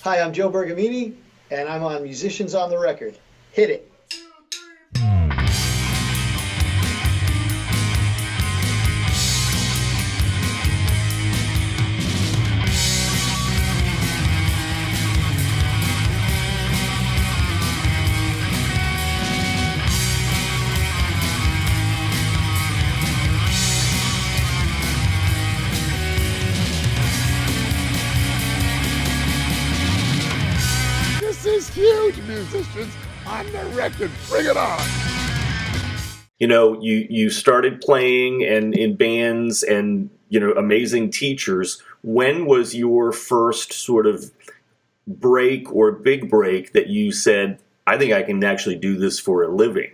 Hi, I'm Joe Bergamini, and I'm on Musicians on the Record. Hit it. This is huge, musicians on the record. Bring it on. You know, you started playing and in bands and, amazing teachers. When was your first sort of break or big break that you said, I think I can actually do this for a living?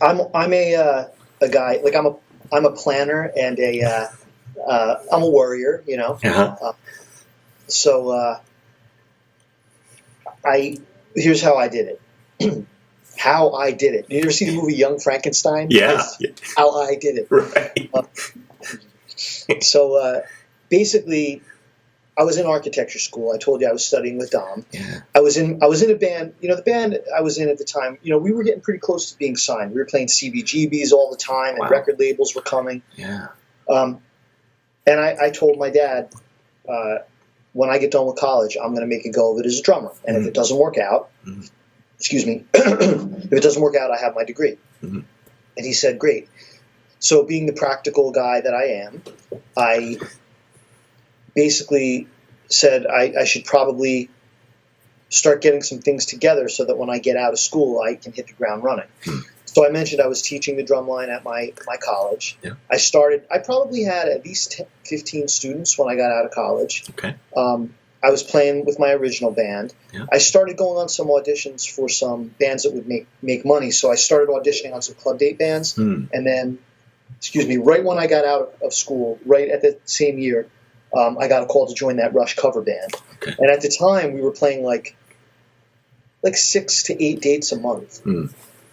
I'm a guy, like I'm a planner and I'm a warrior, Uh-huh. So here's how I did it. How I did it. You ever see the movie Young Frankenstein? Yeah. How I did it. Right. So basically, I was in architecture school. I told you I was studying with Dom. Yeah. I was in a band. The band I was in at the time. We were getting pretty close to being signed. We were playing CBGBs all the time, and Wow. record labels were coming. Yeah. And I told my dad, when I get done with college, I'm going to make a go of it as a drummer. And if it doesn't work out, excuse me, if it doesn't work out, I have my degree. Mhm. And he said, great. So being the practical guy that I am, I basically said I should probably start getting some things together so that when I get out of school, I can hit the ground running. So I mentioned I was teaching the drum line at my college. Yeah. I probably had at least 10, 15 students when I got out of college. Okay. I was playing with my original band. Yeah. I started going on some auditions for some bands that would make money. So I started auditioning on some club date bands. And then, right when I got out of school, right at the same year, I got a call to join that Rush cover band. Okay. And at the time, we were playing like 6 to 8 dates a month,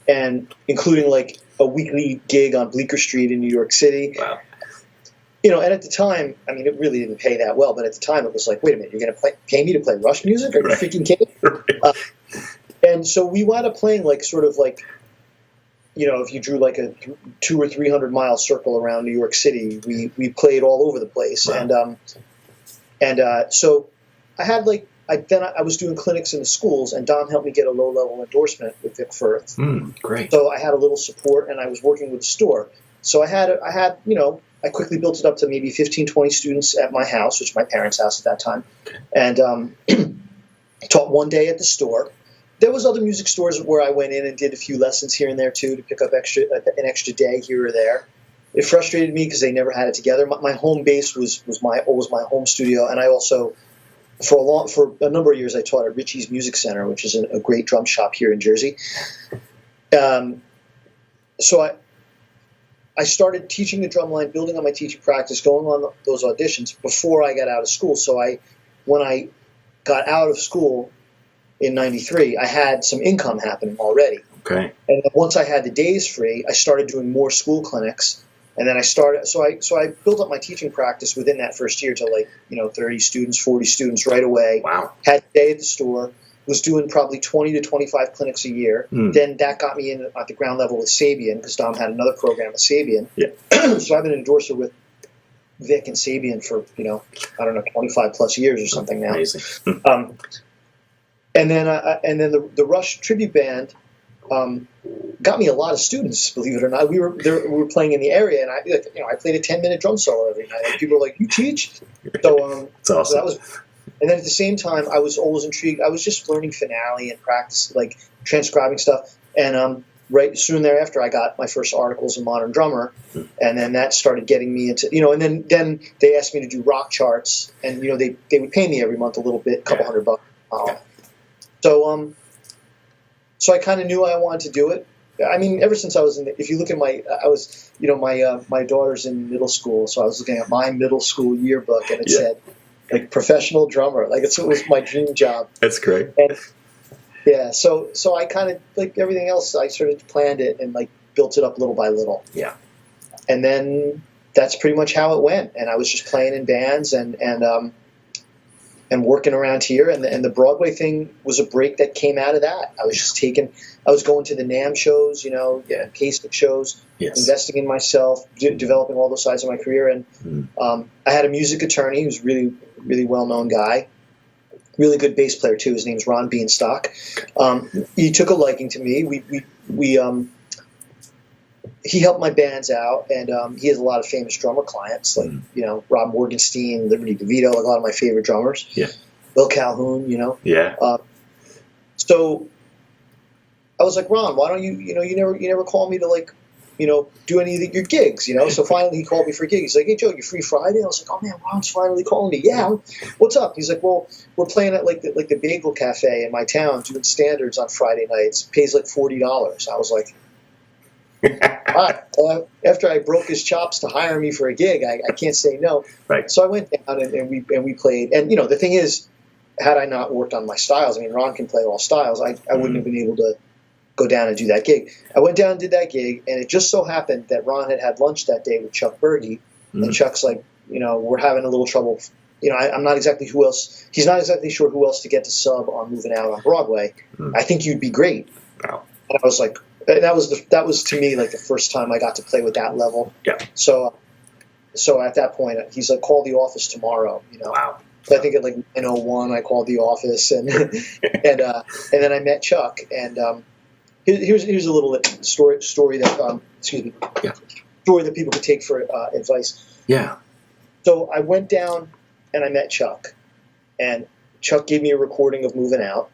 and including like a weekly gig on Bleecker Street in New York City. Wow. And at the time, I mean, it really didn't pay that well. But at the time, it was like, wait a minute, you're going to pay me to play Rush music? Are you freaking kidding? Right. And so we wound up playing like sort of like, if you drew like a 200 or 300 mile circle around New York City, we played all over the place. Wow. And so I had I was doing clinics in the schools, and Dom helped me get a low-level endorsement with Vic Firth. Great. So I had a little support, and I was working with the store. So I quickly built it up to maybe 15, 20 students at my house, which was my parents' house at that time, and taught one day at the store. There was other music stores where I went in and did a few lessons here and there too to pick up an extra day here or there. It frustrated me because they never had it together. My home base was my home studio, and I also for a number of years I taught at Ritchie's Music Center, which is a great drum shop here in Jersey. So I started teaching the drum line, building on my teaching practice, going on those auditions before I got out of school. So when I got out of school in '93, I had some income happening already. Okay. And then once I had the days free, I started doing more school clinics. And then I built up my teaching practice within that first year to 30 students, 40 students right away. Wow. Had a day at the store, was doing probably 20 to 25 clinics a year. Then that got me in at the ground level with Sabian, because Dom had another program with Sabian. Yeah. So I've been an endorser with Vic and Sabian for, 25 plus years or something now. Amazing. And then the Rush tribute band got me a lot of students, believe it or not. We were playing in the area, and I played a 10-minute drum solo every night. And people were like, "You teach?" So It's awesome. so that was. And then at the same time, I was always intrigued. I was just learning finale and practice, like transcribing stuff. And right soon thereafter, I got my first articles in Modern Drummer, and then that started getting me into And then they asked me to do rock charts, and they would pay me every month a little bit, a couple $100. So I kind of knew I wanted to do it. I mean, ever since I was if you look at my daughter's in middle school, so I was looking at my middle school yearbook, and it said like professional drummer, like it was my dream job. That's great. And yeah, so I kind of, like everything else, I sort of planned it and like built it up little by little. Yeah. And then that's pretty much how it went. And I was just playing in bands, and and working around here. And the Broadway thing was a break that came out of that. I was going to the NAMM shows, K-Stick shows, Yes. investing in myself, developing all those sides of my career. And I had a music attorney who's really, really well-known guy, really good bass player too. His name's Ron Beanstalk. He took a liking to me. He helped my bands out, and he has a lot of famous drummer clients, like Rob Morgenstein, Liberty DeVito, like a lot of my favorite drummers. Yeah. Bill Calhoun, Yeah. So I was like, Ron, why don't you never call me to do any of your gigs, So finally he called me for a gig. He's like, hey Joe, you free Friday? I was like, oh man, Ron's finally calling me. Yeah, what's up? He's like, well, we're playing at the Bagel Cafe in my town, doing standards on Friday nights. Pays like $40. I was like, all right. After I broke his chops to hire me for a gig, I can't say no. Right. So I went down and we played. And the thing is, had I not worked on my styles, I mean, Ron can play all styles. I wouldn't have been able to go down and do that gig. I went down and did that gig, and it just so happened that Ron had lunch that day with Chuck Berge, and Chuck's like, we're having a little trouble. I'm not exactly who else. He's not exactly sure who else to get to sub on Moving Out on Broadway. I think you'd be great. Wow. And I was like, that was to me like the first time I got to play with that level. Yeah. So at that point, he's like, call the office tomorrow. Wow. So I think at like 9:01, I called the office, and and then I met Chuck. And here's a little story that story that people could take for advice. Yeah. So I went down and I met Chuck, and Chuck gave me a recording of Moving Out.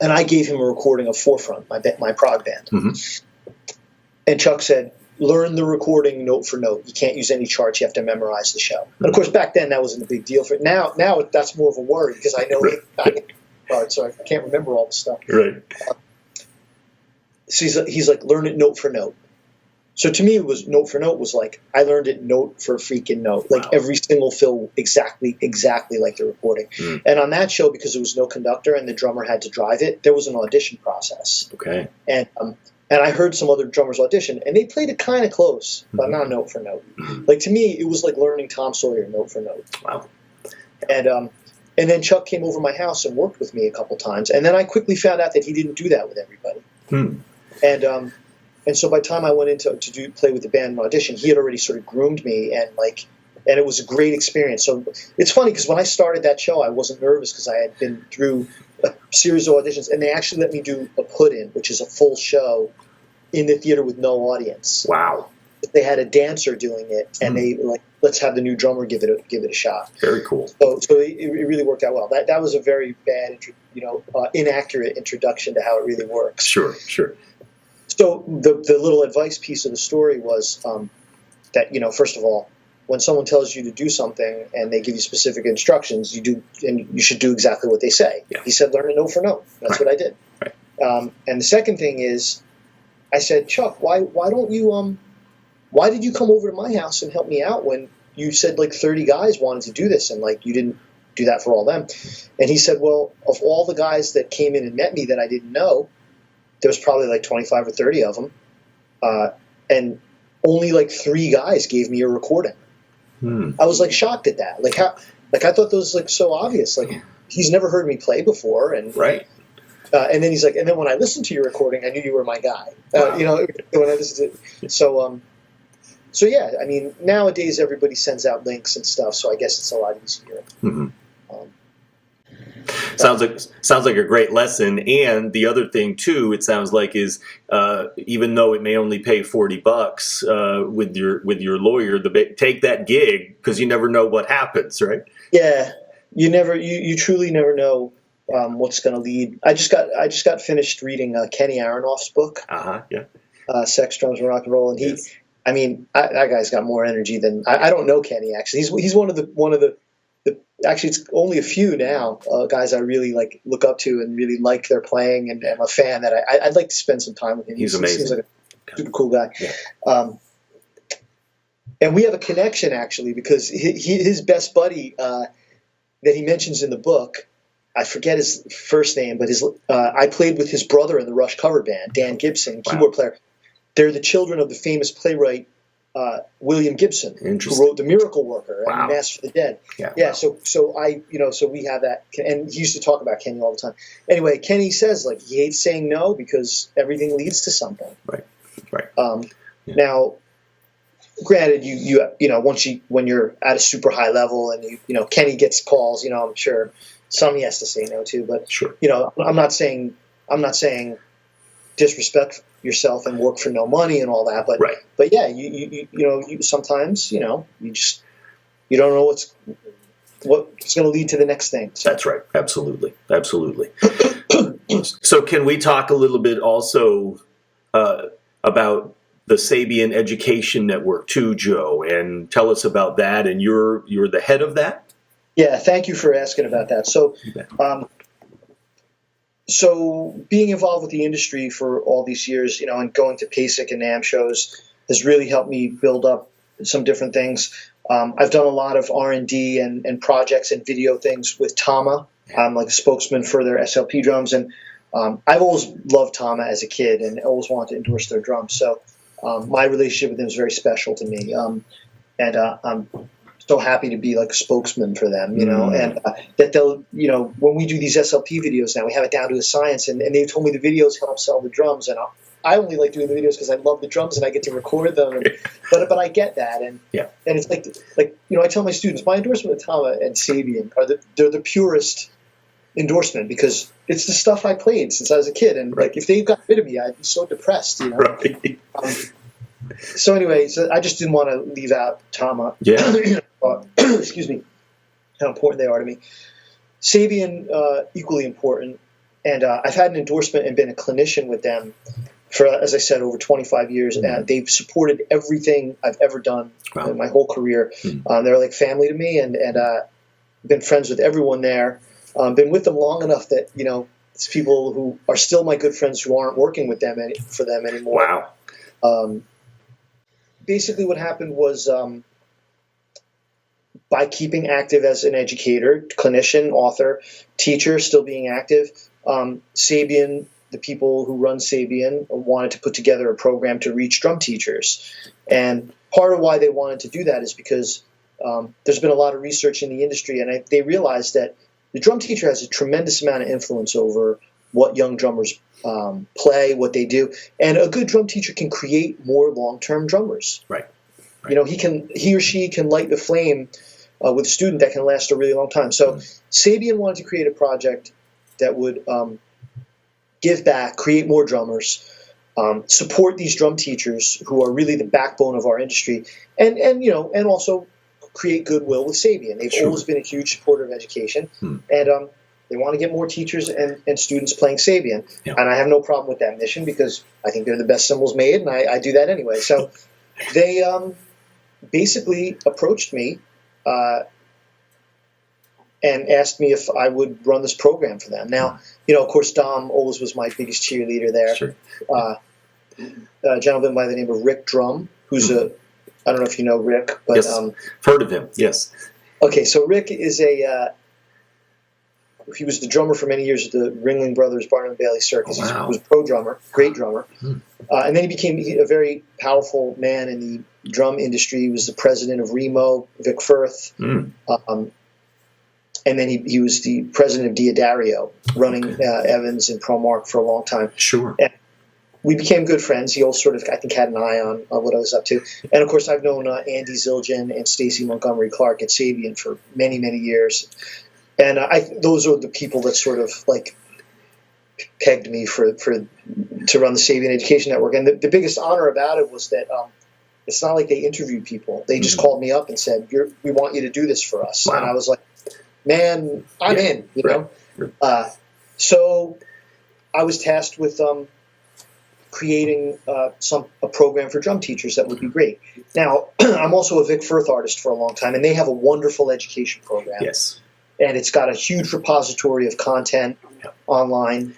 And I gave him a recording of Forefront, my prog band. Mm-hmm. And Chuck said, learn the recording note for note. You can't use any charts. You have to memorize the show. And, of course, back then that wasn't a big deal. Now that's more of a worry because I know charts, so I can't remember all the stuff. Right. So he's like, learn it note for note. So to me, it was note for note was like I learned it note for freaking note, like every single fill exactly like the recording. And on that show, because there was no conductor and the drummer had to drive it, there was an audition process. Okay. And I heard some other drummers audition, and they played it kind of close, but not note for note. Like to me, it was like learning Tom Sawyer note for note. Wow. And then Chuck came over my house and worked with me a couple times, and then I quickly found out that he didn't do that with everybody. And so by the time I went in to play with the band and audition, he had already sort of groomed me, and it was a great experience. So it's funny because when I started that show, I wasn't nervous because I had been through a series of auditions, and they actually let me do a put-in, which is a full show in the theater with no audience. Wow. They had a dancer doing it, and they let's have the new drummer give it a shot. Very cool. So it really worked out well. That was a very bad, inaccurate introduction to how it really works. Sure. So the little advice piece of the story was that, first of all, when someone tells you to do something and they give you specific instructions, you should do exactly what they say. Yeah. He said, learn it note for note. That's what I did. Right. And the second thing is, I said, Chuck, why did you come over to my house and help me out when you said 30 guys wanted to do this and you didn't do that for all them? And he said, well, of all the guys that came in and met me that I didn't know, there was probably 25 or 30 of them, and only 3 guys gave me a recording. I was shocked at that. I thought those was so obvious. He's never heard me play before, and right. And then he's like, and then when I listened to your recording, I knew you were my guy. Wow. When I listened to it. So yeah, I mean, nowadays everybody sends out links and stuff, so I guess it's a lot easier. Mm-hmm. Sounds like a great lesson. And the other thing too, it sounds like is even though it may only pay $40 with your lawyer, take that gig because you never know what happens, right? Yeah, you truly never know what's going to lead. I just got finished reading Kenny Aronoff's book. Yeah. Sex, Drums, and Rock and Roll, and he, yes. I mean, that guy's got more energy than I don't know Kenny actually. He's one of the actually, it's only a few now guys I really look up to and really like their playing, and I'm a fan that I'd like to spend some time with him. He's amazing. He seems like a super cool guy. Yeah. And we have a connection actually because his best buddy that he mentions in the book, I forget his first name, but I played with his brother in the Rush cover band, Dan Gibson, keyboard player. They're the children of the famous playwright William Gibson, who Interesting. wrote The Miracle Worker Wow. and Mass for the Dead. Yeah. Yeah, Wow. so we have that, and he used to talk about Kenny all the time. Anyway, Kenny says like he hates saying no because everything leads to something. Right. Right. Yeah. Now, granted, when you're at a super high level and Kenny gets calls, I'm sure some he has to say no to, but Sure. I'm not saying disrespect yourself and work for no money and all that, but Right. but yeah, you sometimes you don't know what's going to lead to the next thing. So. That's right. Absolutely. Absolutely. So can we talk a little bit also about the Sabian Education Network too, Joe, and tell us about that? And you're the head of that? Yeah, thank you for asking about that. So, so being involved with the industry for all these years, and going to PASIC and NAMM shows has really helped me build up some different things. I've done a lot of R&D and projects and video things with Tama. I'm like a spokesman for their SLP drums, and I've always loved Tama as a kid and always wanted to endorse their drums. So my relationship with them is very special to me, and I'm so happy to be like a spokesman for them, and that they'll, when we do these SLP videos now, we have it down to a science, and they told me the videos help sell the drums, and I only like doing the videos because I love the drums and I get to record them, but I get that, and it's like I tell my students, my endorsement with Tama and Sabian they're the purest endorsement because it's the stuff I played since I was a kid, and like if they got rid of me, I'd be so depressed, Right. So anyway, I just didn't want to leave out Tama. Yeah. Excuse me, how important they are to me. Sabian, equally important, and I've had an endorsement and been a clinician with them for, as I said, over 25 years. And they've supported everything I've ever done in my whole career. They're like family to me, and been friends with everyone there. Been with them long enough that it's people who are still my good friends who aren't working with them for them anymore. Wow. Basically, what happened was by keeping active as an educator, clinician, author, teacher, still being active, Sabian, the people who run Sabian, wanted to put together a program to reach drum teachers. And part of why they wanted to do that is because there's been a lot of research in the industry, and they realized that the drum teacher has a tremendous amount of influence over what young drummers play, what they do. And a good drum teacher can create more long-term drummers. Right. He or she can light the flame with a student that can last a really long time. So Sabian wanted to create a project that would give back, create more drummers, support these drum teachers who are really the backbone of our industry, and also create goodwill with Sabian. They've always been a huge supporter of education, and they want to get more teachers and students playing Sabian. Yeah. And I have no problem with that mission because I think they're the best cymbals made, and I do that anyway. So they basically approached me and asked me if I would run this program for them. Now, of course, Dom always was my biggest cheerleader there. Sure. A gentleman by the name of Rick Drum, who's I don't know if you know Rick, but yes. I've heard of him. Yes. Okay, so Rick is he was the drummer for many years at the Ringling Brothers Barnum and Bailey Circus. Oh, wow. He was a pro drummer, great drummer. And then he became a very powerful man in the drum industry. He was the president of Remo, Vic Firth. And then he was the president of Diodario, running Evans and ProMark for a long time. Sure. And we became good friends. He also sort of, I think, had an eye on what I was up to. And, of course, I've known Andy Zildjian and Stacey Montgomery Clark at Sabian for many, many years. And those are the people that sort of, like, pegged me to run the Sabian Education Network. And the biggest honor about it was that it's not like they interviewed people. They just called me up and said, we want you to do this for us. Wow. And I was like, man, I'm in, know. Right. So I was tasked with creating a program for drum teachers that would be great. Now, I'm also a Vic Firth artist for a long time, and they have a wonderful education program. Yes. And it's got a huge repository of content online,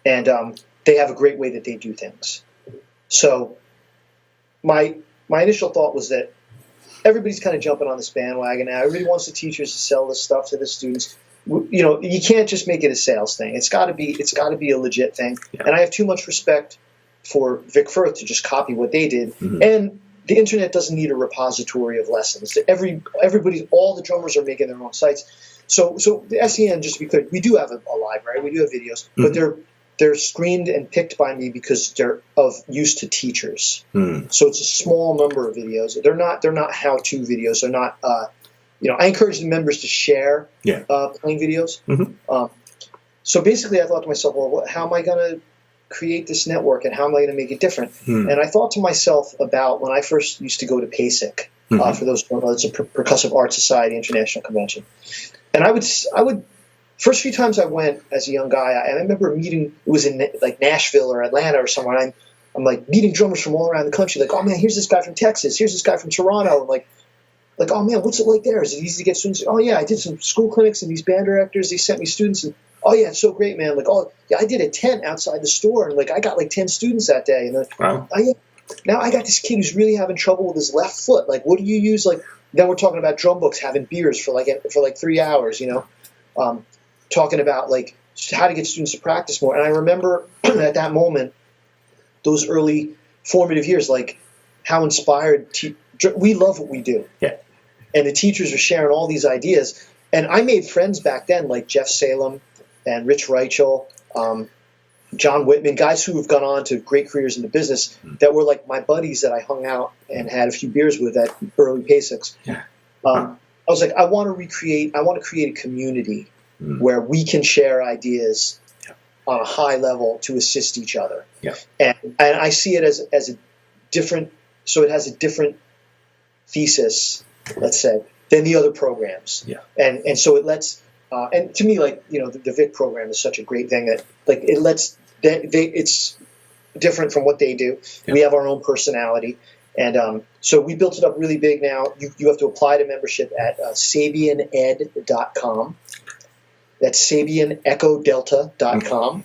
and they have a great way that they do things. So my initial thought was that everybody's kind of jumping on this bandwagon now. Everybody wants the teachers to sell this stuff to the students. You can't just make it a sales thing. It's got to be a legit thing. Yeah. And I have too much respect for Vic Firth to just copy what they did. And the internet doesn't need a repository of lessons. All the drummers are making their own sites. So the SEN, just to be clear, we do have a library. We do have videos, but they're screened and picked by me because they're of use to teachers. So it's a small number of videos. They're not how-to videos. They're not. I encourage the members to share playing videos. So basically, I thought to myself, well, how am I going to create this network, and how am I going to make it different? And I thought to myself about when I first used to go to PASIC. For those who don't know, it's a Percussive Art Society International Convention. And I would first few times I went as a young guy, I remember meeting, it was in like Nashville or Atlanta or somewhere, and I'm like meeting drummers from all around the country, like, oh man, here's this guy from Texas, here's this guy from Toronto, and like, oh man, what's it like there? Is it easy to get students? Oh yeah, I did some school clinics and these band directors, they sent me students, and oh yeah, it's so great, man. Like, oh yeah, I did a tent outside the store, and like I got like 10 students that day, and wow. Oh yeah, now I got this kid who's really having trouble with his left foot. Like, what do you use? Like, then we're talking about drum books, having beers for like 3 hours, talking about like how to get students to practice more. And I remember at that moment, those early formative years, like how inspired we love what we do. Yeah. And the teachers are sharing all these ideas. And I made friends back then, like Jeff Salem and Rich Reichel, John Whitman, guys who have gone on to great careers in the business that were like my buddies that I hung out and had a few beers with at early PASICs. Yeah. I was like, I want to create a community where we can share ideas on a high level to assist each other. Yeah. And I see it as a different, so it has a different thesis, let's say, than the other programs. Yeah. And so it lets, and to me, like, the VIC program is such a great thing that, like, it lets, it's different from what they do. Yeah. We have our own personality. And so we built it up really big now. You have to apply to membership at sabianed.com. That's SabianEchoDelta.com.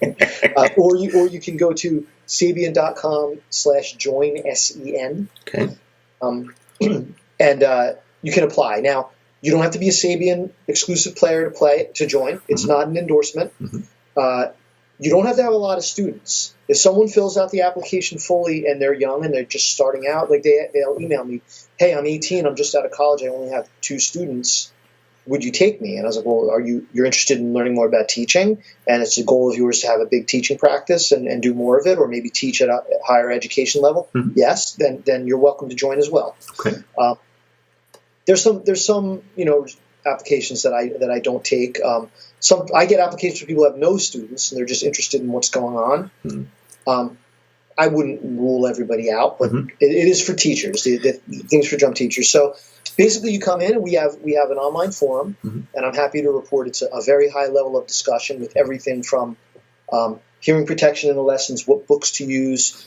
Or you can go to Sabian.com/join, Okay. And you can apply. Now, you don't have to be a Sabian exclusive player to join. It's not an endorsement. You don't have to have a lot of students. If someone fills out the application fully and they're young and they're just starting out, like they'll email me, hey, I'm 18, I'm just out of college, I only have 2 students. Would you take me? And I was like, well, you're interested in learning more about teaching, and it's a goal of yours to have a big teaching practice and do more of it, or maybe teach at a higher education level? Yes, then you're welcome to join as well. Okay. There's some applications that I don't take. I get applications from people who have no students and they're just interested in what's going on. I wouldn't rule everybody out, but it is for teachers. The things for drum teachers. So basically, you come in and we have an online forum, and I'm happy to report it's a very high level of discussion with everything from hearing protection in the lessons, what books to use,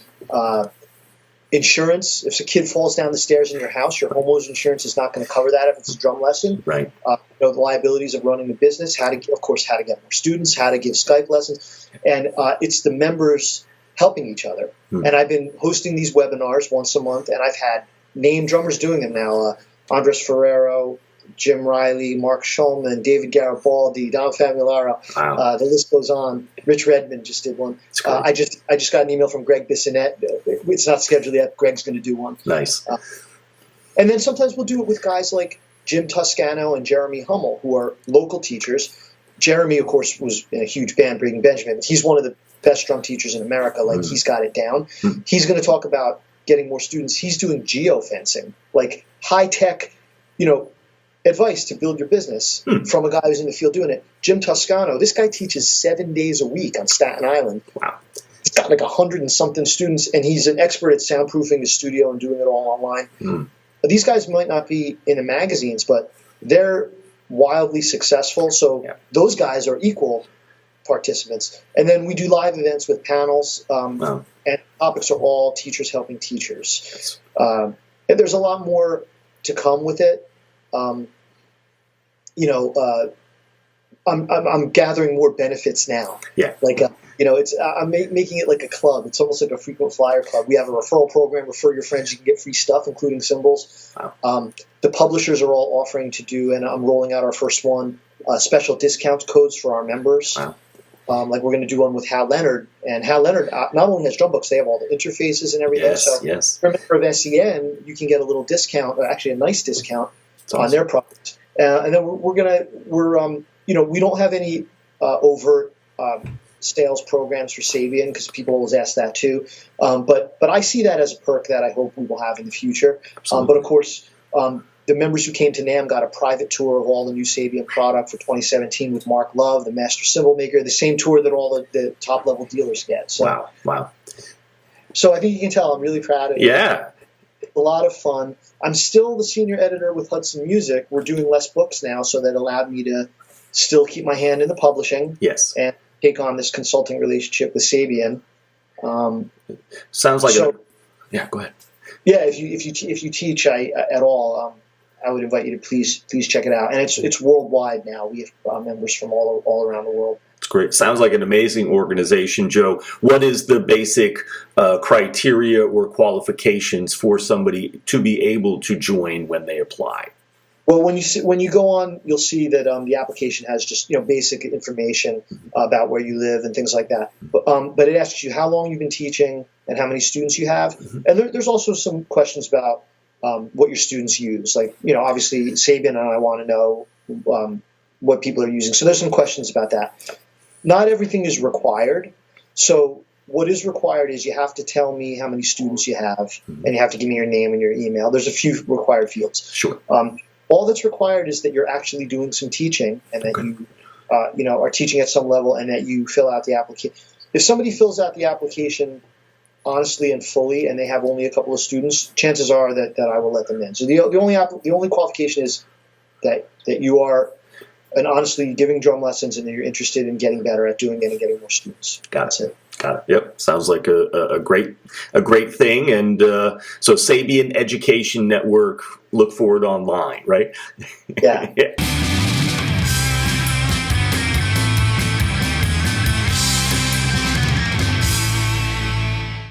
insurance. If a kid falls down the stairs in your house, your homeowner's insurance is not going to cover that if it's a drum lesson. Right. The liabilities of running a business, how to get more students, how to give Skype lessons, and it's the members helping each other. And I've been hosting these webinars once a month, and I've had named drummers doing them now. Andres Ferrero, Jim Riley, Mark Schulman, David Garibaldi, Don Famularo. Wow. The list goes on. Rich Redmond just did one. I just got an email from Greg Bissonette. It's not scheduled yet. Greg's going to do one. Nice. And then sometimes we'll do it with guys like Jim Toscano and Jeremy Hummel, who are local teachers. Jeremy, of course, was in a huge band, Breaking Benjamin. He's one of the best drum teachers in America. Like, he's got it down. He's going to talk about getting more students. He's doing geofencing, like high-tech, advice to build your business from a guy who's in the field doing it. Jim Toscano, this guy teaches 7 days a week on Staten Island. Wow. He's got like 100 and something students, and he's an expert at soundproofing his studio and doing it all online. But these guys might not be in the magazines, but they're wildly successful. So those guys are equal participants. And then we do live events with panels, and topics are all teachers helping teachers. And there's a lot more to come with it. I'm gathering more benefits now. Yeah. Like, I'm making it like a club. It's almost like a frequent flyer club. We have a referral program. Refer your friends. You can get free stuff, including cymbals. Wow. The publishers are all offering to do, and I'm rolling out our first one, special discount codes for our members. Like we're going to do one with Hal Leonard, and Hal Leonard not only has drum books, they have all the interfaces and everything. Yes, so yes. for a member of SEN, you can get a little discount, or actually a nice discount on their product. And then we don't have any overt sales programs for Sabian because people always ask that too. But I see that as a perk that I hope we will have in the future. But of course, the members who came to NAMM got a private tour of all the new Sabian product for 2017 with Mark Love, the master cymbal maker, the same tour that all the top level dealers get. So, Wow. So I think you can tell I'm really proud of it. Yeah. It's a lot of fun. I'm still the senior editor with Hudson Music. We're doing less books now, so that allowed me to still keep my hand in the publishing. Yes. And take on this consulting relationship with Sabian. Sounds like yeah. Go ahead. Yeah, if you teach at all, I would invite you to please check it out. And it's worldwide now. We have members from all around the world. It's great. Sounds like an amazing organization, Joe. What is the basic criteria or qualifications for somebody to be able to join when they apply? Well, when you go on, you'll see that the application has just basic information about where you live and things like that. But it asks you how long you've been teaching and how many students you have. And there's also some questions about what your students use. Like obviously Sabian and I want to know what people are using. So there's some questions about that. Not everything is required. So what is required is you have to tell me how many students you have, and you have to give me your name and your email. There's a few required fields. Sure. All that's required is that you're actually doing some teaching, and that you are teaching at some level, and that you fill out the application. If somebody fills out the application honestly and fully, and they have only a couple of students, chances are that I will let them in. So the only qualification is that you are honestly giving drum lessons, and that you're interested in getting better at doing it and getting more students. Got it. Yep. Sounds like a great thing. And so Sabian Education Network, look for it online, right? Yeah.